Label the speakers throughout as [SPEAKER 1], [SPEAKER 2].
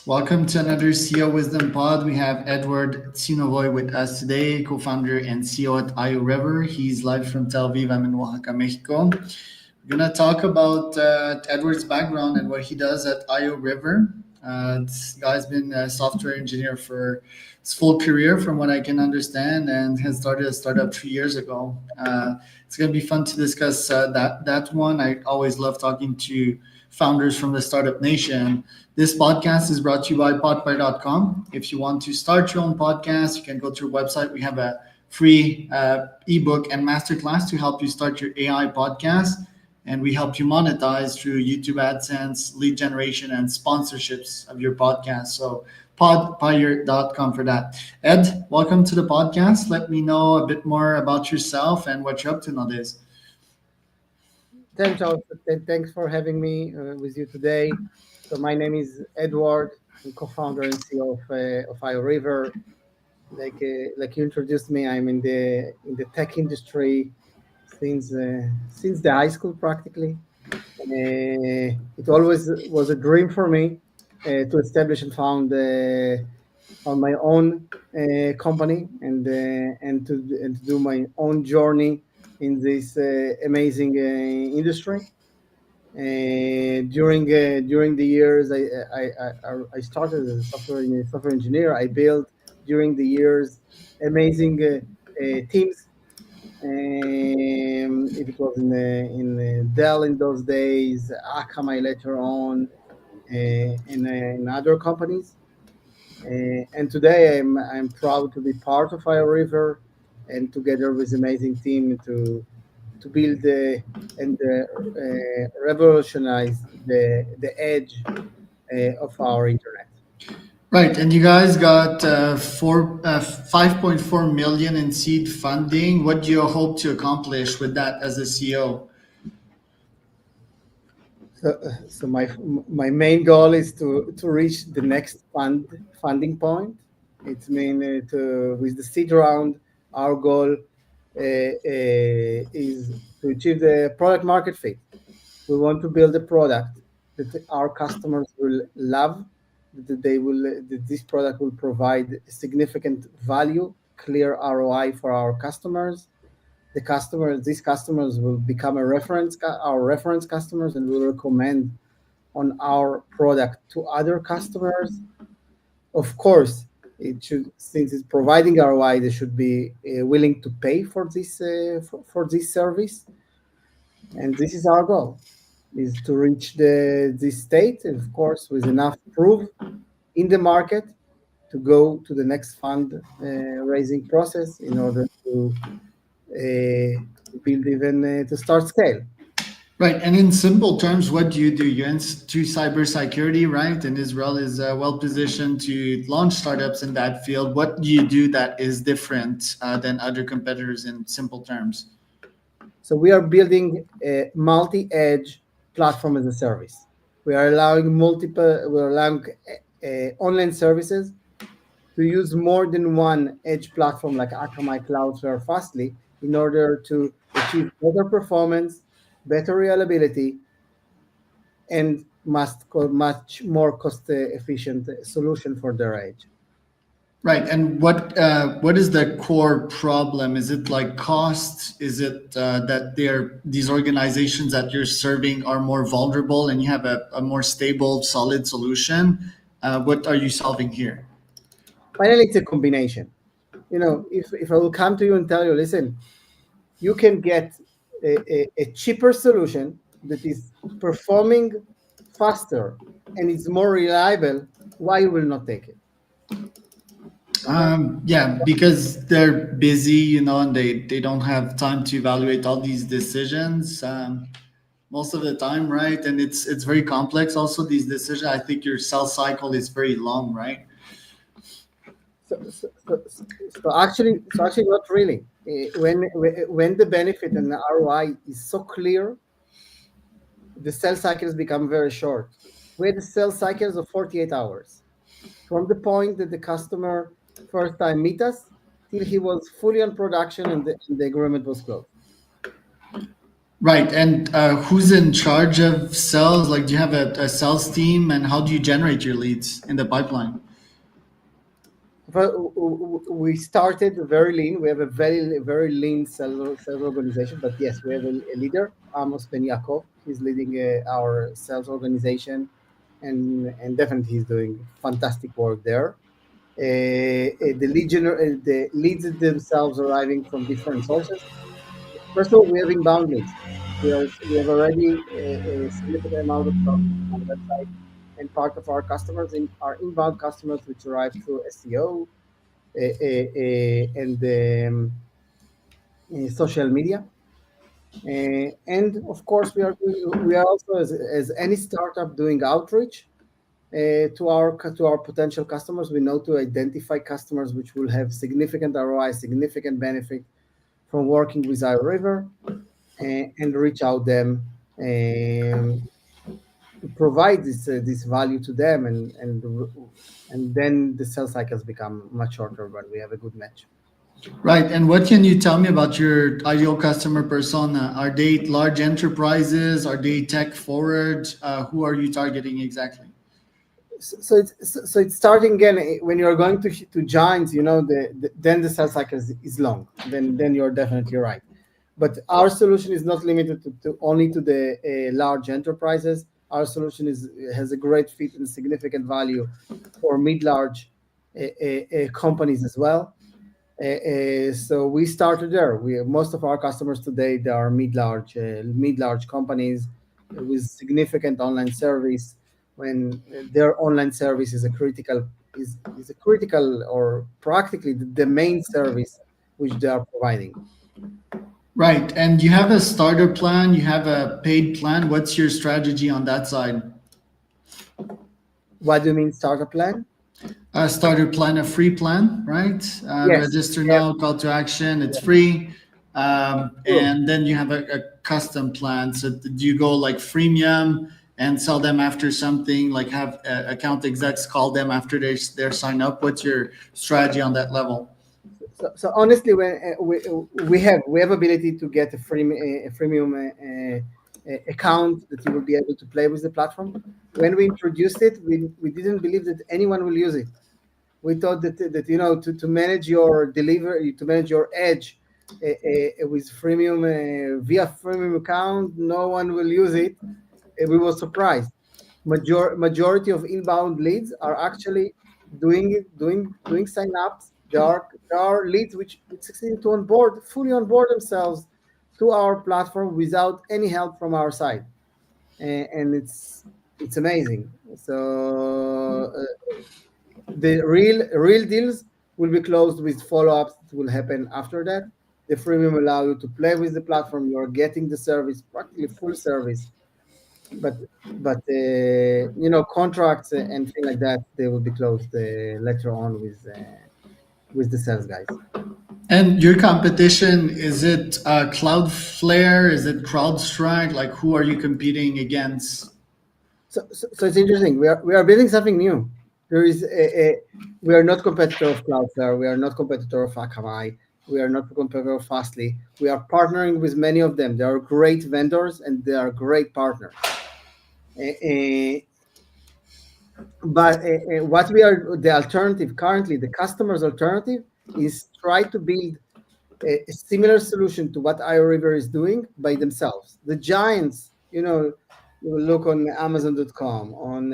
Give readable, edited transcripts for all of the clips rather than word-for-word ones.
[SPEAKER 1] Welcome to another CEO Wisdom Pod. We have Edward Tsinovoi with us today, co-founder and CEO at IO River. He's live from Tel Aviv. I'm in Oaxaca, Mexico. We're gonna talk about Edward's background and what he does at IO River. This guy's been a software engineer for his full career, from what I can understand, and has started a startup 3 years ago. It's gonna be fun to discuss that one. I always love talking to founders from the startup nation. This podcast is brought to you by podpie.com. If you want to start your own podcast, you can go to our website. We have a free ebook and masterclass to help you start your AI podcast. And we help you monetize through YouTube AdSense, lead generation, and sponsorships of your podcast. So podpire.com for that. Ed, welcome to the podcast. Let me know a bit more about yourself and what you're up to nowadays.
[SPEAKER 2] Thanks, Charles. Thanks for having me with you today. So my name is Edward. I'm co-founder and CEO of IO River. Like you introduced me, I'm in the tech industry since the high school practically. It always was a dream for me to establish and found on my own company and to do my own journey in this amazing industry. During the years, I started as a software engineer. I built during the years amazing teams. If it was in Dell in those days, Akamai later on, in other companies. And today I'm proud to be part of Fire River, and together with amazing team to build and revolutionize the edge of our internet.
[SPEAKER 1] Right, and you guys got 5.4 million in seed funding. What do you hope to accomplish with that as a CEO?
[SPEAKER 2] So my main goal is to reach the next funding point. It's mean to with the seed round, our goal is to achieve the product market fit. We want to build a product that our customers will love, that this product will provide significant value, clear ROI for our customers. These customers will become our reference customers, and will recommend on our product to other customers. Of course, it should since it's providing ROI, they should be willing to pay for this service, and this is our goal, is to reach this state, and of course with enough proof in the market to go to the next fund raising process in order to build even to start scale.
[SPEAKER 1] Right, and in simple terms, what do you do? You're into cybersecurity, right? And Israel is well positioned to launch startups in that field. What do you do that is different than other competitors in simple terms?
[SPEAKER 2] So we are building a multi-edge platform as a service. We are allowing online services to use more than one edge platform like Akamai, Cloudflare, Fastly, in order to achieve better performance, better reliability, and much more cost efficient solution for their edge.
[SPEAKER 1] Right, and what is the core problem? Is it like cost? Is it that these organizations that you're serving are more vulnerable, and you have a more stable, solid solution? What are you solving here?
[SPEAKER 2] Finally, it's a combination. If I will come to you and tell you, listen, you can get a cheaper solution that is performing faster and it's more reliable, why you will not take it?
[SPEAKER 1] Yeah, because they're busy, and they don't have time to evaluate all these decisions most of the time, right? And it's very complex. Also, these decisions. I think your sales cycle is very long, right?
[SPEAKER 2] So actually, not really. When the benefit and the ROI is so clear, the sales cycles become very short. We had the sales cycles of 48 hours from the point that the customer first time meet us, till he was fully on production, and the agreement was closed.
[SPEAKER 1] Right. And who's in charge of sales? Like, do you have a sales team, and how do you generate your leads in the pipeline?
[SPEAKER 2] But we started very lean. We have a very lean sales organization. But yes, we have a leader, Amos Ben Yaakov. He's leading our sales organization, and definitely he's doing fantastic work there. The leads themselves arriving from different sources. First of all, we have inbound leads. We have already a significant amount of traffic on the website, and part of our customers are inbound customers which arrive through SEO and social media. And of course, we are also as any startup doing outreach to our potential customers. We know to identify customers which will have significant ROI, significant benefit from working with our river, and reach out them to provide this value to them, and then the sales cycles become much shorter when we have a good match.
[SPEAKER 1] Right. And what can you tell me about your ideal customer persona? Are they large enterprises? Are they tech forward? Who are you targeting exactly?
[SPEAKER 2] So it's starting again when you're going to giants, then the sales cycle is long. Then you're definitely right. But our solution is not limited to only to the large enterprises. Our solution has a great fit and significant value for mid-large companies as well. So we started there. Most of our customers today, they are mid-large companies with significant online service. When their online service is a critical or practically the main service which they are providing.
[SPEAKER 1] Right. And you have a starter plan, you have a paid plan. What's your strategy on that side?
[SPEAKER 2] What do you mean startup plan?
[SPEAKER 1] A starter plan, a free plan, right?
[SPEAKER 2] Yes,
[SPEAKER 1] Register
[SPEAKER 2] we have,
[SPEAKER 1] now, call to action, it's free.
[SPEAKER 2] true.
[SPEAKER 1] And then you have a custom plan. So do you go like freemium and sell them after something, like have account execs call them after they're sign up? What's your strategy on that level?
[SPEAKER 2] So honestly, when we have ability to get a freemium account that you will be able to play with the platform. When we introduced it, we didn't believe that anyone will use it. We thought that to manage your delivery, to manage your edge with freemium via freemium account, no one will use it. We were surprised. Majority of inbound leads are actually doing sign-ups. There are leads which succeed to fully onboard themselves to our platform without any help from our side, and it's amazing. So the real deals will be closed with follow-ups that will happen after that. The freemium allow you to play with the platform. You are getting the service, practically full service, but contracts and things like that, they will be closed later on with the sales guys.
[SPEAKER 1] And your competition, is it Cloudflare? Is it CrowdStrike? Like, who are you competing against?
[SPEAKER 2] So it's interesting. We are building something new. There is we are not competitor of Cloudflare. We are not competitor of Akamai. We are not competitor of Fastly. We are partnering with many of them. They are great vendors and they are great partners. Uh, but what we are the alternative currently, the customer's alternative is try to build a similar solution to what iRiver is doing by themselves. The giants, you will look on Amazon.com, on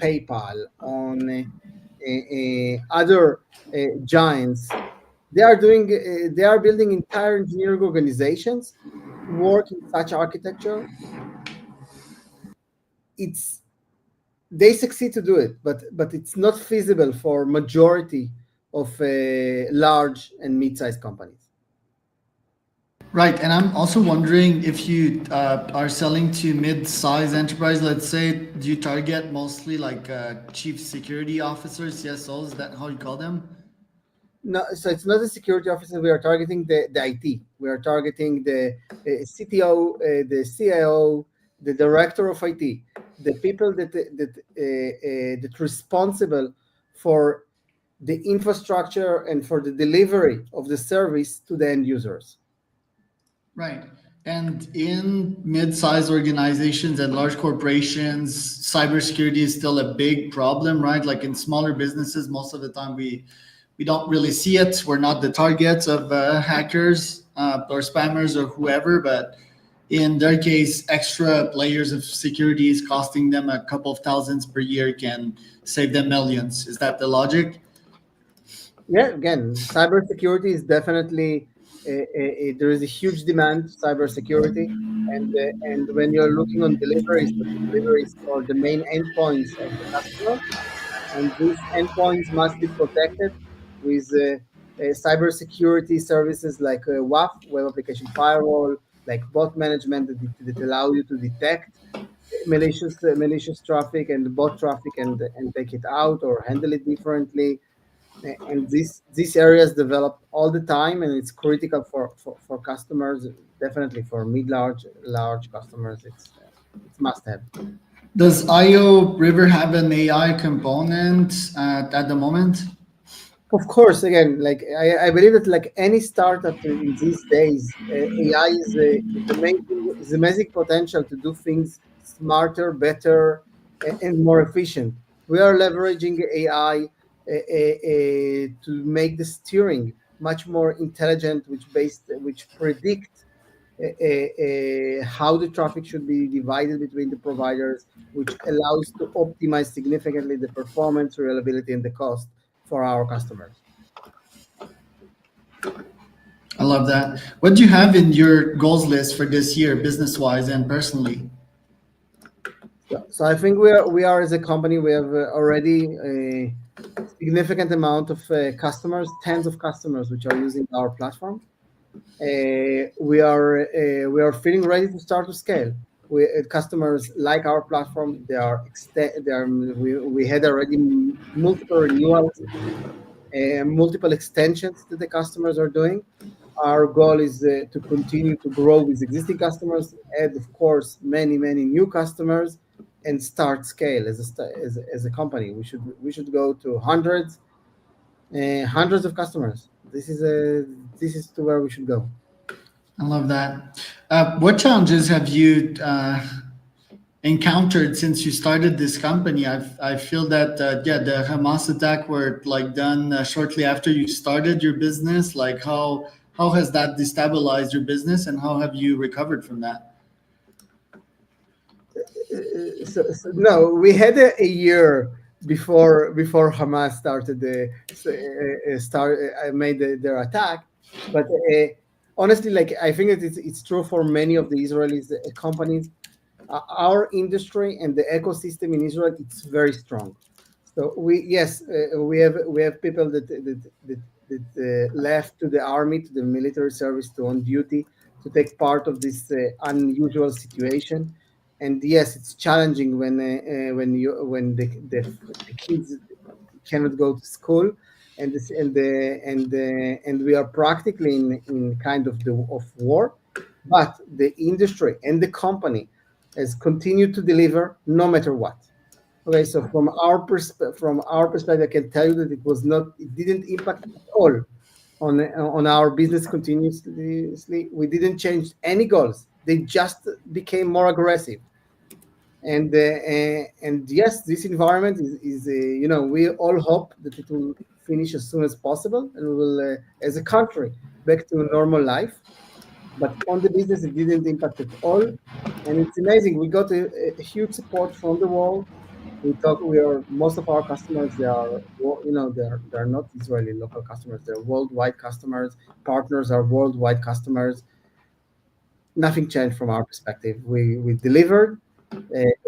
[SPEAKER 2] PayPal, on other giants. They are building entire engineering organizations to work in such architecture. It's They succeed to do it, but it's not feasible for majority of large and mid-sized companies.
[SPEAKER 1] Right, and I'm also wondering if you are selling to mid-size enterprise, let's say, do you target mostly like chief security officers, CSOs? Is that how you call them?
[SPEAKER 2] No, so it's not the security officer. We are targeting the IT. We are targeting the CTO, the CIO, the director of IT, the people that responsible for the infrastructure and for the delivery of the service to the end users.
[SPEAKER 1] Right. And in mid-sized organizations and large corporations, cybersecurity is still a big problem, right? Like in smaller businesses, most of the time we don't really see it. We're not the targets of hackers or spammers or whoever, but in their case, extra layers of security is costing them a couple of thousands per year can save them millions. Is that the logic?
[SPEAKER 2] Yeah, again, cybersecurity is definitely there is a huge demand for cybersecurity, and when you're looking on deliveries, the deliveries or the main endpoints of the customer, and these endpoints must be protected with cybersecurity services like WAF, Web Application Firewall, like bot management that allow you to detect malicious traffic and bot traffic and take it out or handle it differently. And these areas develop all the time, and it's critical for customers. Definitely for large customers, it's must have.
[SPEAKER 1] Does IO River have an AI component at the moment?
[SPEAKER 2] Of course, again, like I believe that like any startup in these days, AI is the main thing, is amazing potential to do things smarter, better, and more efficient. We are leveraging AI to make the steering much more intelligent, which predict how the traffic should be divided between the providers, which allows to optimize significantly the performance, reliability, and the cost for our customers.
[SPEAKER 1] I love that. What do you have in your goals list for this year, business wise and personally?
[SPEAKER 2] So I think we are as a company, we have already a significant amount of customers, tens of customers which are using our platform. We are feeling ready to start to scale. Customers like our platform. We had already multiple renewals, multiple extensions that the customers are doing. Our goal is to continue to grow with existing customers, add, of course, many new customers, and start scale as a company. We should go to hundreds of customers. This is to where we should go.
[SPEAKER 1] I love that. What challenges have you encountered since you started this company? I feel that yeah, the Hamas attack were like done shortly after you started your business. Like how has that destabilized your business, and how have you recovered from that?
[SPEAKER 2] No, we had a year before Hamas started made their attack, but honestly, like I think that it's true for many of the Israelis companies. Our industry and the ecosystem in Israel, it's very strong. So we have people that left to the army, to the military service, to on duty, to take part of this unusual situation. And yes, it's challenging when the kids cannot go to school, and we are practically in kind of war, but the industry and the company has continued to deliver no matter what. Okay, so from our perspective, I can tell you that it didn't impact at all on our business continuously. We didn't change any goals. They just became more aggressive. And yes, this environment is we all hope that it will finish as soon as possible, and we will, as a country, back to normal life. But on the business, it didn't impact at all, and it's amazing. We got a huge support from the world. We are most of our customers. They are not Israeli local customers. They're worldwide customers. Partners are worldwide customers. Nothing changed from our perspective. We delivered.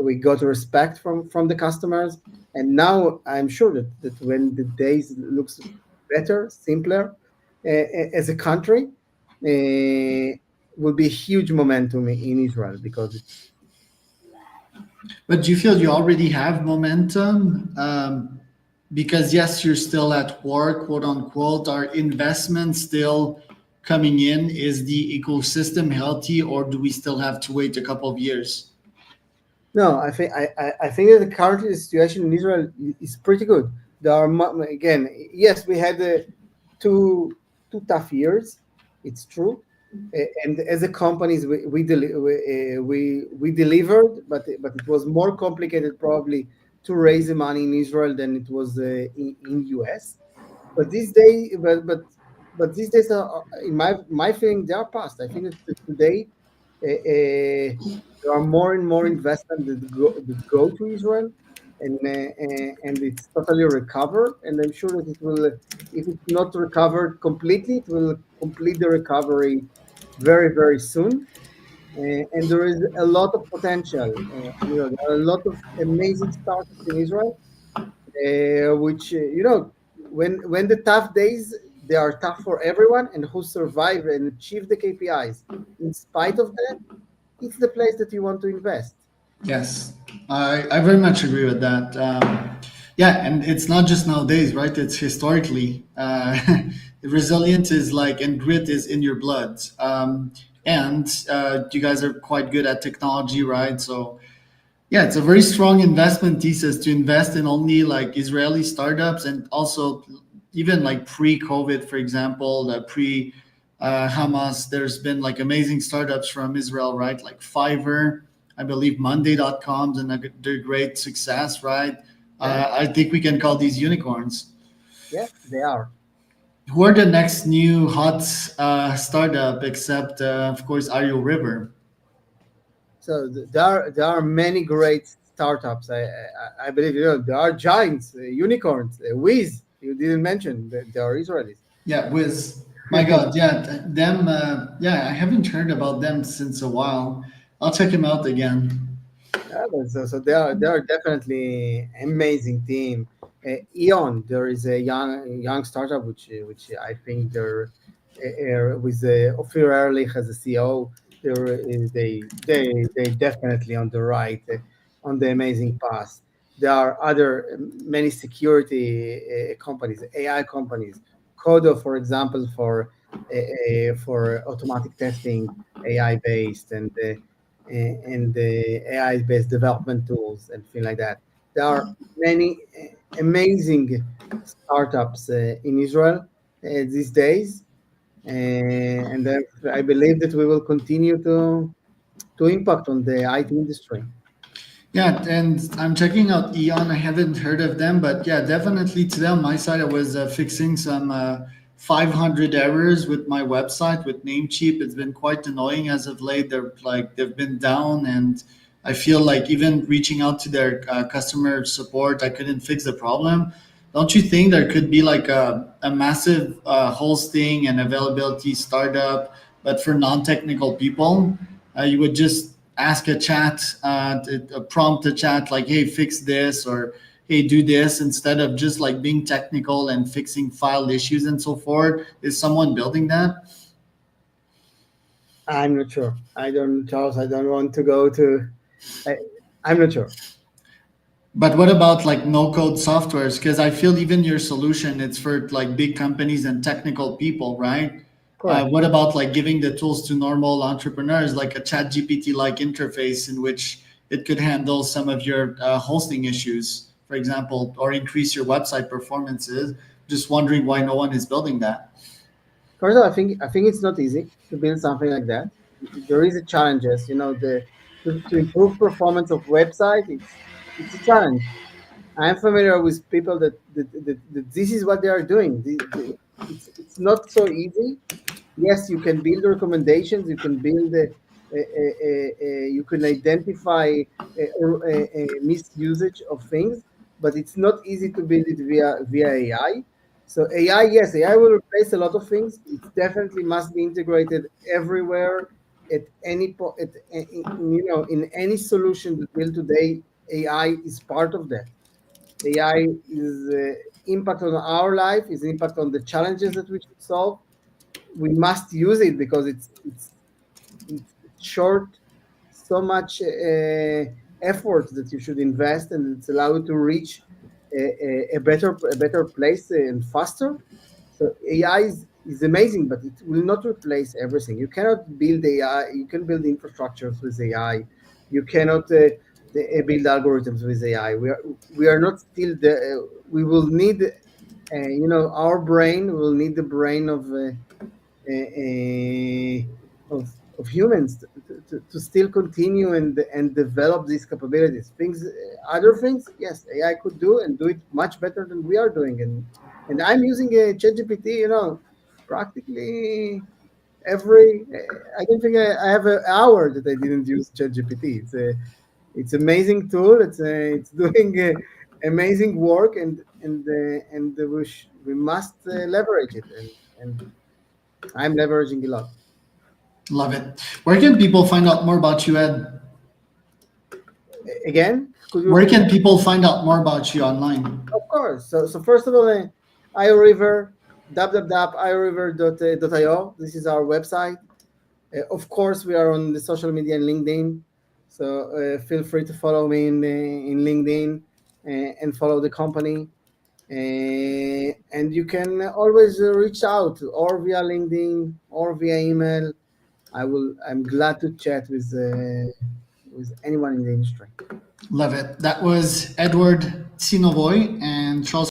[SPEAKER 2] We got respect from the customers, and now I'm sure that when the days looks better, simpler, as a country, will be huge momentum in Israel because
[SPEAKER 1] But do you feel you already have momentum? Because yes, you're still at war, quote unquote. Are investments still coming in? Is the ecosystem healthy, or do we still have to wait a couple of years?
[SPEAKER 2] no, I think that the currently the situation in Israel is pretty good. There are again, yes, we had two tough years. It's true. And as a companies, we delivered, but it was more complicated probably to raise the money in Israel than it was in US. But these days, but these days, in my feeling, they are past. I think that today there are more and more investment that go to Israel, and it's totally recovered. And I'm sure that it will, if it's not recovered completely, it will complete the recovery very very soon. And there is a lot of potential. There are a lot of amazing startups in Israel, which when the tough days, they are tough for everyone, and who survive and achieve the KPIs in spite of that, it's the place that you want to invest.
[SPEAKER 1] Yes, I very much agree with that. Yeah, and it's not just nowadays, right? It's historically. Resilience is like, and grit is in your blood. And you guys are quite good at technology, right? So, yeah, it's a very strong investment thesis to invest in only like Israeli startups, and also even like pre-COVID, for example, the pre Hamas. There's been like amazing startups from Israel, right? Like Fiverr, I believe Monday.com's, and they're great success, right?
[SPEAKER 2] Yeah,
[SPEAKER 1] I think we can call these unicorns.
[SPEAKER 2] yeah, they are.
[SPEAKER 1] Who are the next new hot startup, except of course Ario River?
[SPEAKER 2] So there are many great startups. I believe there are giants, unicorns, Wiz. You didn't mention that there are Israelis.
[SPEAKER 1] Yeah, Wiz. My God, yeah, them. Yeah, I haven't heard about them since a while. I'll check him out again.
[SPEAKER 2] Yeah, so they are definitely amazing team. Eon, there is a young startup which I think they're with Ophir Ehrlich as a CEO. They definitely on the right, on the amazing path. There are other many security companies, AI companies. Codo, for example, for automatic testing, AI based, and the AI-based development tools and things like that. There are many amazing startups in Israel these days, and I believe that we will continue to impact on the IT industry.
[SPEAKER 1] Yeah, and I'm checking out Eon. I haven't heard of them, but yeah, definitely today on my side, I was fixing some 500 errors with my website with Namecheap. It's been quite annoying as of late. They've been down, and I feel like even reaching out to their customer support, I couldn't fix the problem. Don't you think there could be like a massive hosting and availability startup, but for non-technical people? You would just ask a chat, prompt a chat like, "Hey, fix this," or "Hey, do this," instead of just like being technical and fixing file issues and so forth. Is someone building that?
[SPEAKER 2] I'm not sure. I don't, Charles. I don't want to go to. I, I'm not sure.
[SPEAKER 1] But what about like no code softwares? Because I feel even your solution, it's for like big companies and technical people, right?
[SPEAKER 2] Correct.
[SPEAKER 1] What about like giving the tools to normal entrepreneurs, like a chat GPT like interface in which it could handle some of your hosting issues, for example, or increase your website performances? Just wondering why no one is building that.
[SPEAKER 2] First of all, I think it's not easy to build something like that. There is a challenges. To improve performance of website, it's a challenge. I'm familiar with people that this is what they are doing. It's not so easy. Yes, you can build recommendations. You can build. You can identify a misusage of things, but it's not easy to build it via AI. So AI, yes, AI will replace a lot of things. It definitely must be integrated everywhere at in any solution that built today. AI is part of that. AI is impact on our life, is impact on the challenges that we should solve. We must use it because it's short so much effort that you should invest, and it's allow you to reach a better place and faster. So AI is amazing, but it will not replace everything. You cannot build AI. You can build infrastructures with AI. You cannot build algorithms with AI. We are not still the. We will need, our brain will need the brain of of humans to still continue and develop these capabilities. Things, other things, yes, AI could do and do it much better than we are doing. And I'm using a ChatGPT, practically every. I don't think I have an hour that I didn't use ChatGPT. It's amazing tool. It's doing amazing work, and we must leverage it, and I'm leveraging a lot.
[SPEAKER 1] Love it. Where can people find out more about you, Ed?
[SPEAKER 2] Again, could you
[SPEAKER 1] Where
[SPEAKER 2] repeat?
[SPEAKER 1] can people find out more about you online?
[SPEAKER 2] Of course. So first of all, IORiver, www.ioriver.io. This is our website. Of course, we are on the social media and LinkedIn. So feel free to follow me in LinkedIn and follow the company. And you can always reach out or via LinkedIn or via email. I'm glad to chat with anyone in the industry.
[SPEAKER 1] Love it. That was Edward Tsinovoi and Charles